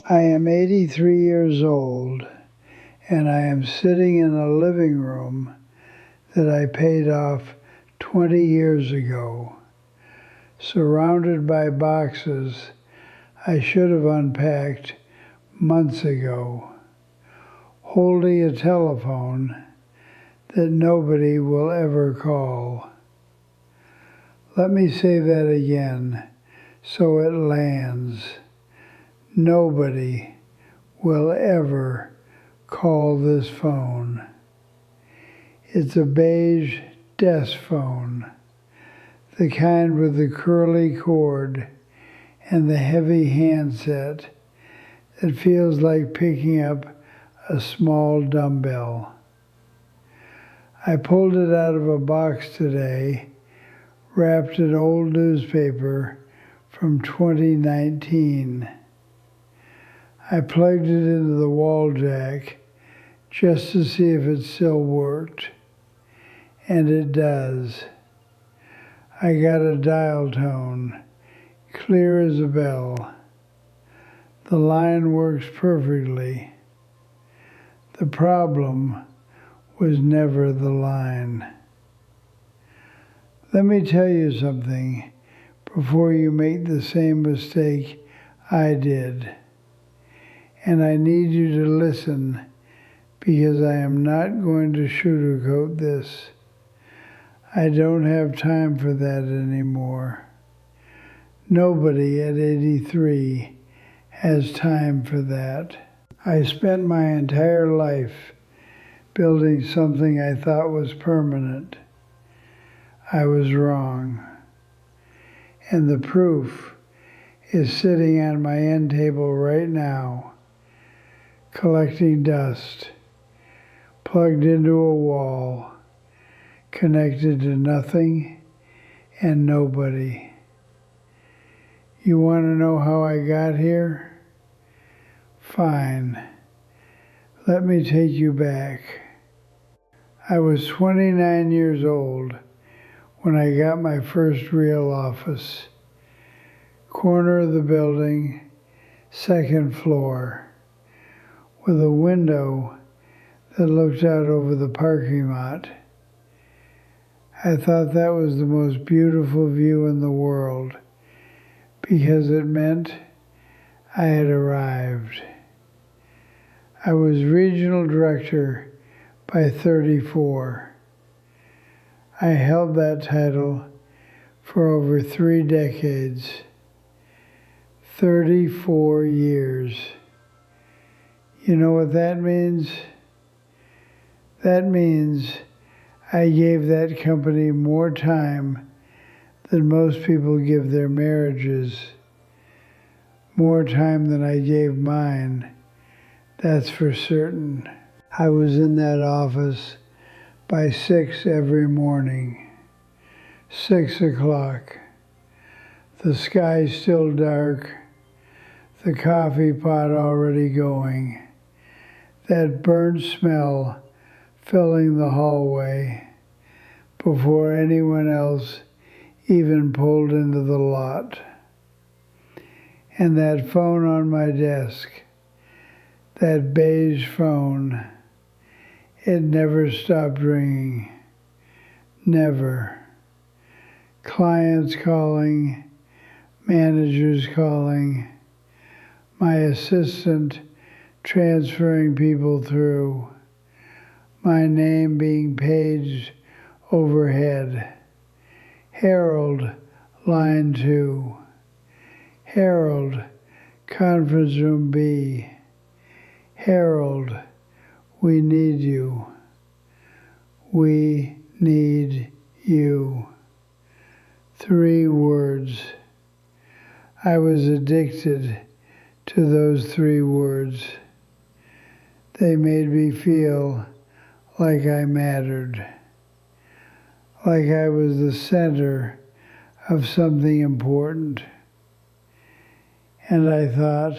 I am 83 years old, and I am sitting in a living room that I paid off 20 years ago, surrounded by boxes I should have unpacked months ago, holding a telephone that nobody will ever call. Let me say that again so it lands. Nobody will ever call this phone. It's a beige desk phone, the kind with the curly cord and the heavy handset that feels like picking up a small dumbbell. I pulled it out of a box today, wrapped in old newspaper from 2019. I plugged it into the wall jack just to see if it still worked, and it does. I got a dial tone, clear as a bell. The line works perfectly. The problem was never the line. Let me tell you something before you make the same mistake I did. And I need you to listen because I am not going to sugarcoat this. I don't have time for that anymore. Nobody at 83 has time for that. I spent my entire life building something I thought was permanent. I was wrong. And the proof is sitting on my end table right now, collecting dust, plugged into a wall, connected to nothing and nobody. You want to know how I got here? Fine. Let me take you back. I was 29 years old when I got my first real office. Corner of the building, second floor, with a window that looked out over the parking lot. I thought that was the most beautiful view in the world because it meant I had arrived. I was regional director by 34. I held that title for over 3 decades, 34 years. You know what that means? That means I gave that company more time than most people give their marriages, more time than I gave mine, that's for certain. I was in that office by 6 every morning, 6 o'clock. The sky still dark, the coffee pot already going, that burnt smell filling the hallway before anyone else even pulled into the lot. And that phone on my desk, that beige phone, it never stopped ringing. Never. Clients calling, managers calling, my assistant transferring people through, my name being paged overhead. Harold, line 2. Harold, conference room B. Harold, we need you. We need you. 3 words. I was addicted to those 3 words. They made me feel like I mattered, like I was the center of something important. And I thought,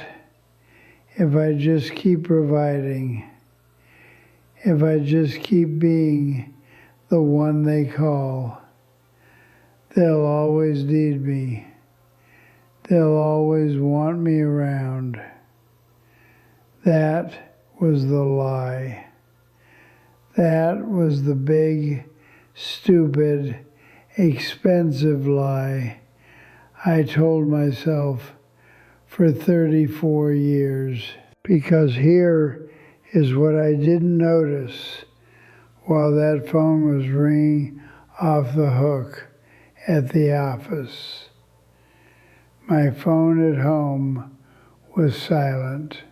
if I just keep providing, if I just keep being the one they call, they'll always need me. They'll always want me around. That was the lie. That was the big, stupid, expensive lie I told myself for 34 years. Because here is what I didn't notice while that phone was ringing off the hook at the office. My phone at home was silent.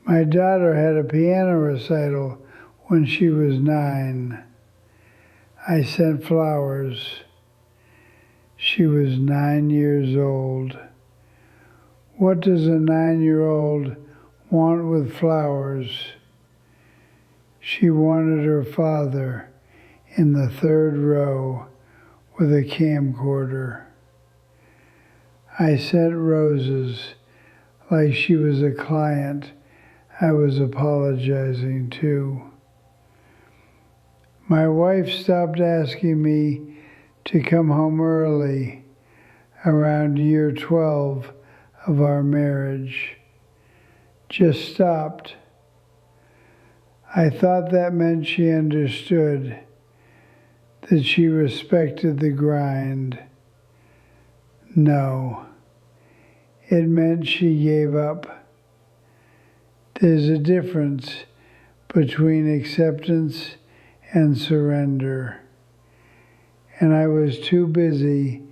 My daughter had a piano recital when she was 9. I sent flowers. She was 9 years old. What does a 9-year-old want with flowers? She wanted her father in the 3rd row with a camcorder. I sent roses like she was a client I was apologizing to. My wife stopped asking me to come home early around year 12 of our marriage. Just stopped. I thought that meant she understood, that she respected the grind. No, it meant she gave up. There's a difference between acceptance and surrender, and I was too busy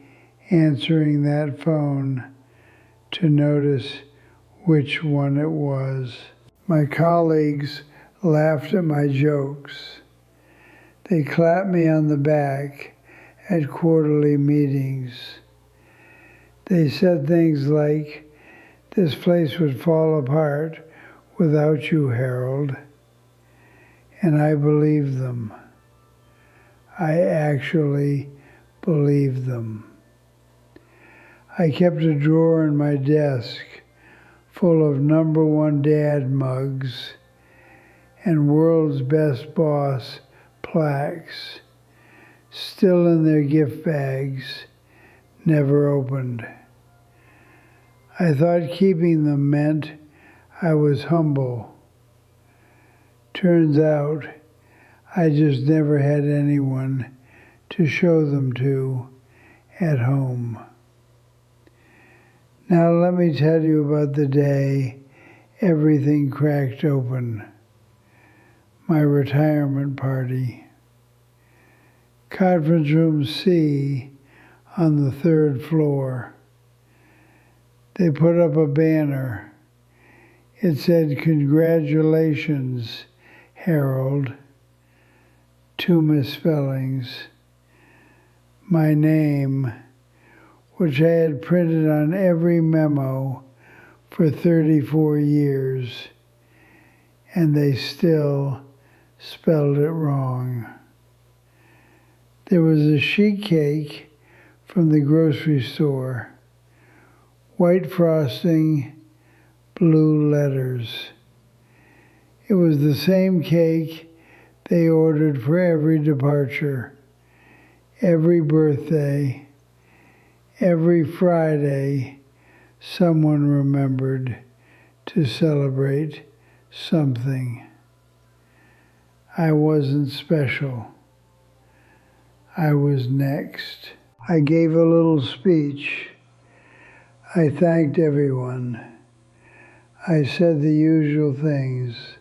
answering that phone to notice which one it was. My colleagues laughed at my jokes. They clapped me on the back at quarterly meetings. They said things like, "This place would fall apart without you, Harold." And I believed them. I actually believed them. I kept a drawer in my desk full of #1 dad mugs and world's best boss plaques, still in their gift bags, never opened. I thought keeping them meant I was humble. Turns out I just never had anyone to show them to at home. Now let me tell you about the day everything cracked open. My retirement party. Conference room C on the 3rd floor. They put up a banner. It said, "Congratulations, Harold." 2 misspellings. My name, which I had printed on every memo for 34 years, and they still spelled it wrong. There was a sheet cake from the grocery store, white frosting, blue letters. It was the same cake they ordered for every departure, every birthday, every Friday. Someone remembered to celebrate something. I wasn't special. I was next. I gave a little speech. I thanked everyone. I said the usual things.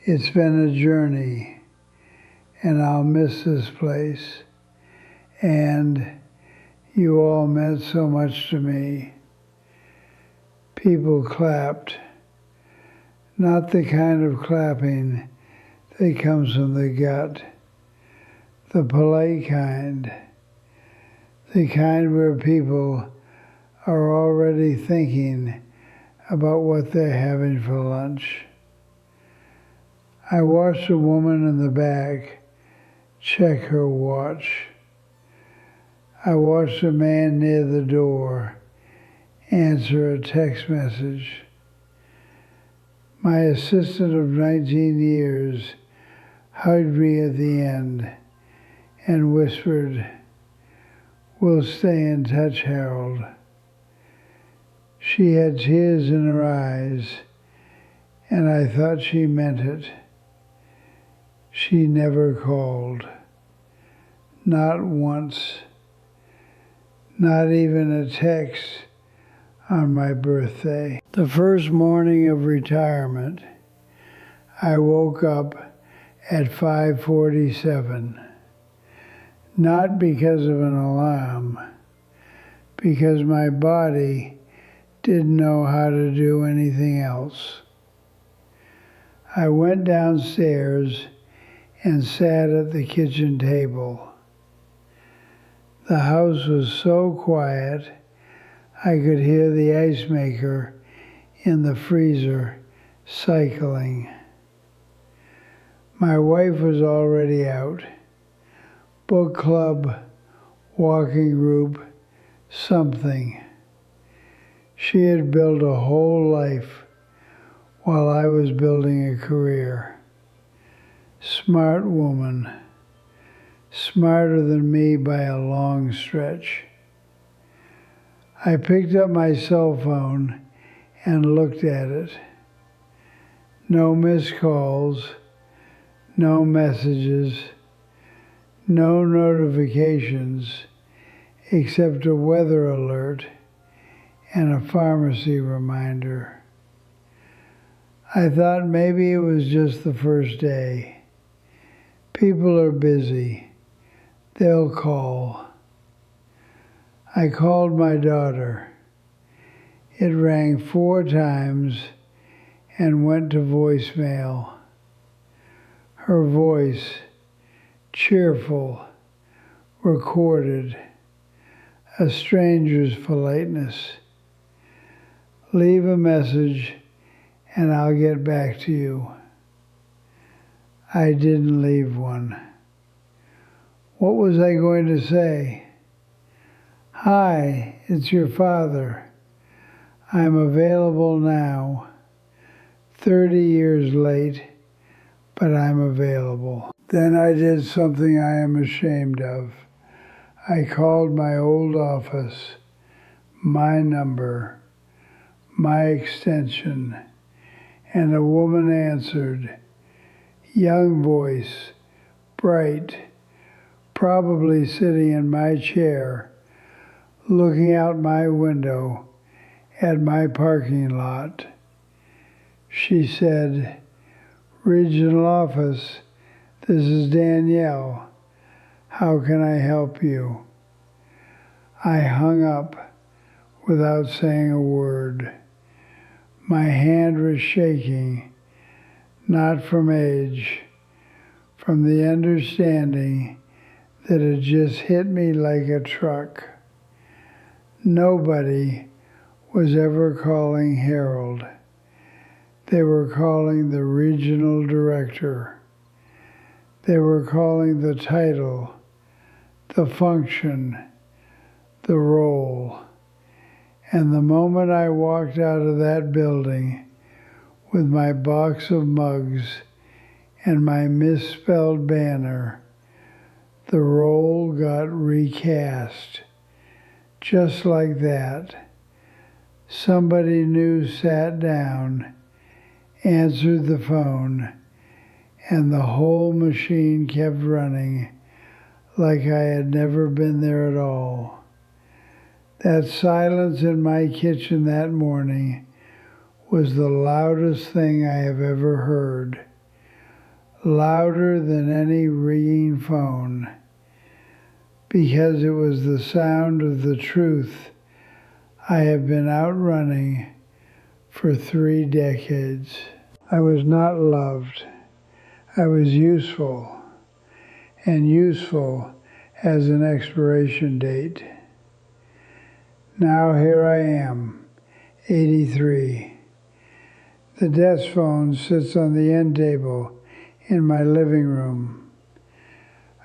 It's been a journey, and I'll miss this place. And you all meant so much to me. People clapped, not the kind of clapping that comes from the gut, the polite kind, the kind where people are already thinking about what they're having for lunch. I watched a woman in the back check her watch. I watched a man near the door answer a text message. My assistant of 19 years hugged me at the end and whispered, "We'll stay in touch, Harold." She had tears in her eyes and I thought she meant it. She never called. Not once. Not even a text on my birthday. The first morning of retirement, I woke up at 5:47. Not because of an alarm, because my body didn't know how to do anything else. I went downstairs and sat at the kitchen table. The house was so quiet, I could hear the ice maker in the freezer cycling. My wife was already out. Book club, walking group, something. She had built a whole life while I was building a career. Smart woman. Smarter than me by a long stretch. I picked up my cell phone and looked at it. No missed calls, no messages, no notifications except a weather alert and a pharmacy reminder. I thought maybe it was just the first day. People are busy. They'll call. I called my daughter. It rang 4 times and went to voicemail. Her voice, cheerful, recorded, a stranger's politeness. Leave a message and I'll get back to you. I didn't leave one. What was I going to say? Hi, it's your father. I'm available now. 30 years late, but I'm available. Then I did something I am ashamed of. I called my old office, my number, my extension, and a woman answered. Young voice, bright, probably sitting in my chair, looking out my window at my parking lot. She said, Regional Office, this is Danielle. How can I help you? I hung up without saying a word. My hand was shaking, not from age, from the understanding that it just hit me like a truck. Nobody was ever calling Harold. They were calling the regional director. They were calling the title, the function, the role. And the moment I walked out of that building with my box of mugs and my misspelled banner, the role got recast. Just like that. Somebody new sat down, answered the phone, and the whole machine kept running like I had never been there at all. That silence in my kitchen that morning was the loudest thing I have ever heard. Louder than any ringing phone, because it was the sound of the truth I have been outrunning for 3 decades. I was not loved. I was useful, and useful has an expiration date. Now here I am, 83. The desk phone sits on the end table in my living room.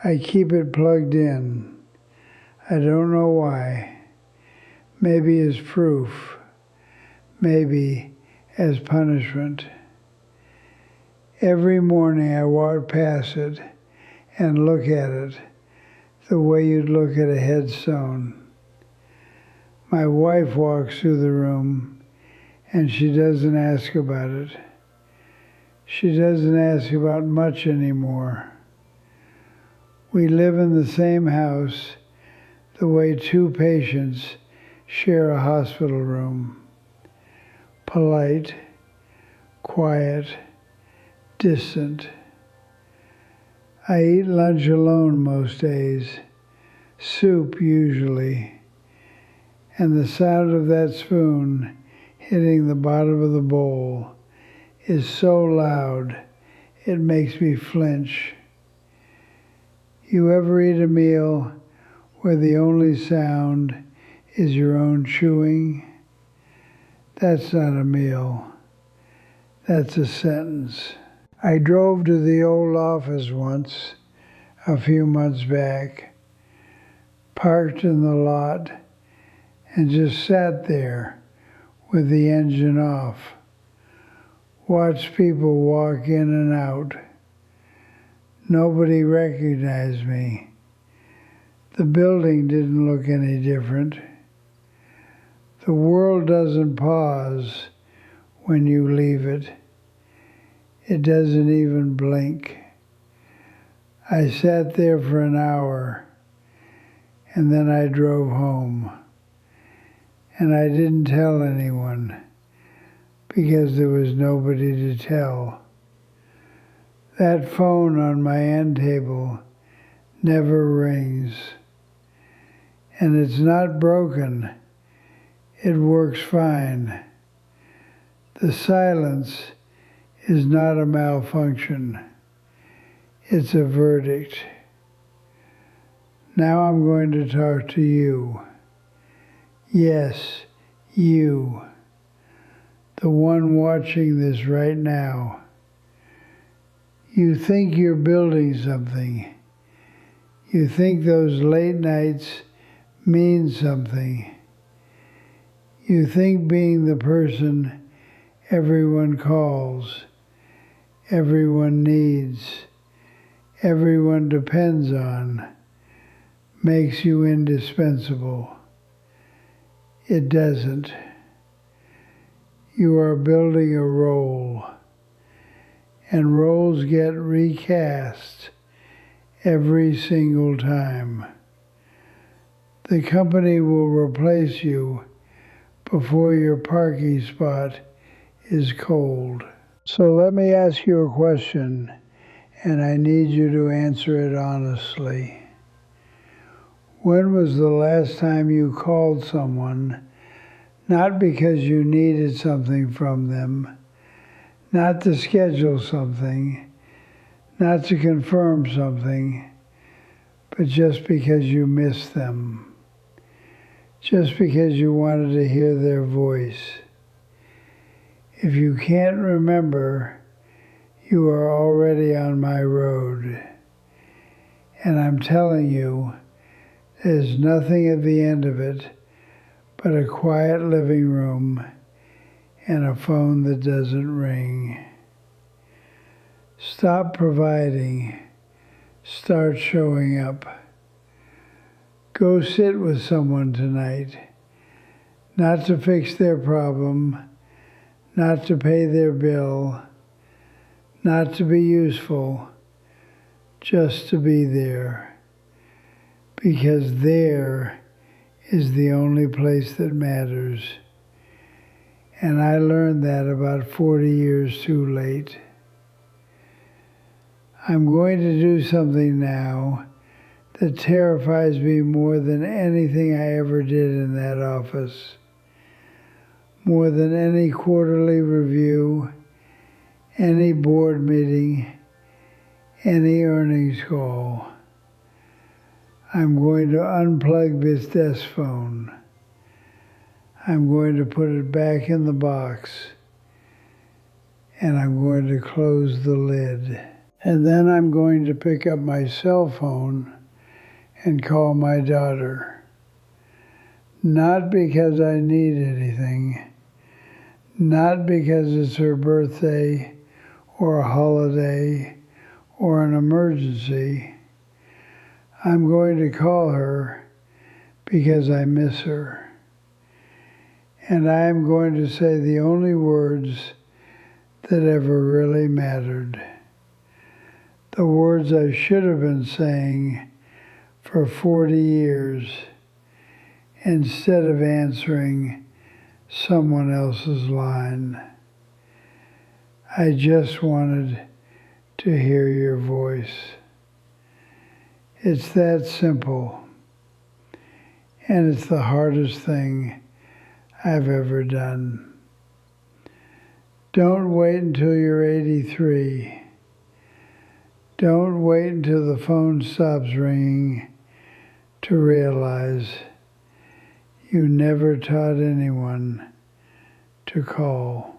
I keep it plugged in. I don't know why. Maybe as proof. Maybe as punishment. Every morning I walk past it and look at it the way you'd look at a headstone. My wife walks through the room and she doesn't ask about it. She doesn't ask about much anymore. We live in the same house the way two patients share a hospital room. Polite, quiet, distant. I eat lunch alone most days, soup usually, and the sound of that spoon hitting the bottom of the bowl is so loud it makes me flinch. You ever eat a meal where the only sound is your own chewing? That's not a meal. That's a sentence. I drove to the old office once, a few months back, parked in the lot, and just sat there with the engine off. Watched people walk in and out. Nobody recognized me. The building didn't look any different. The world doesn't pause when you leave it. It doesn't even blink. I sat there for an hour, and then I drove home. And I didn't tell anyone, because there was nobody to tell. That phone on my end table never rings. And it's not broken. It works fine. The silence is not a malfunction. It's a verdict. Now I'm going to talk to you. Yes, you. The one watching this right now. You think you're building something. You think those late nights mean something. You think being the person everyone calls, everyone needs, everyone depends on, makes you indispensable. It doesn't. You are building a role, and roles get recast every single time. The company will replace you before your parking spot is cold. So let me ask you a question, and I need you to answer it honestly. When was the last time you called someone, not because you needed something from them, not to schedule something, not to confirm something, but just because you missed them? Just because you wanted to hear their voice. If you can't remember, you are already on my road. And I'm telling you, there's nothing at the end of it but a quiet living room and a phone that doesn't ring. Stop providing. Start showing up. Go sit with someone tonight, not to fix their problem, not to pay their bill, not to be useful, just to be there. Because there is the only place that matters. And I learned that about 40 years too late. I'm going to do something now that terrifies me more than anything I ever did in that office, more than any quarterly review, any board meeting, any earnings call. I'm going to unplug this desk phone. I'm going to put it back in the box, and I'm going to close the lid. And then I'm going to pick up my cell phone and call my daughter. Not because I need anything, not because it's her birthday or a holiday or an emergency. I'm going to call her because I miss her. And I am going to say the only words that ever really mattered. The words I should have been saying for 40 years instead of answering someone else's line. I just wanted to hear your voice. It's that simple, and it's the hardest thing I've ever done. Don't wait until you're 83. Don't wait until the phone stops ringing to realize you never taught anyone to call.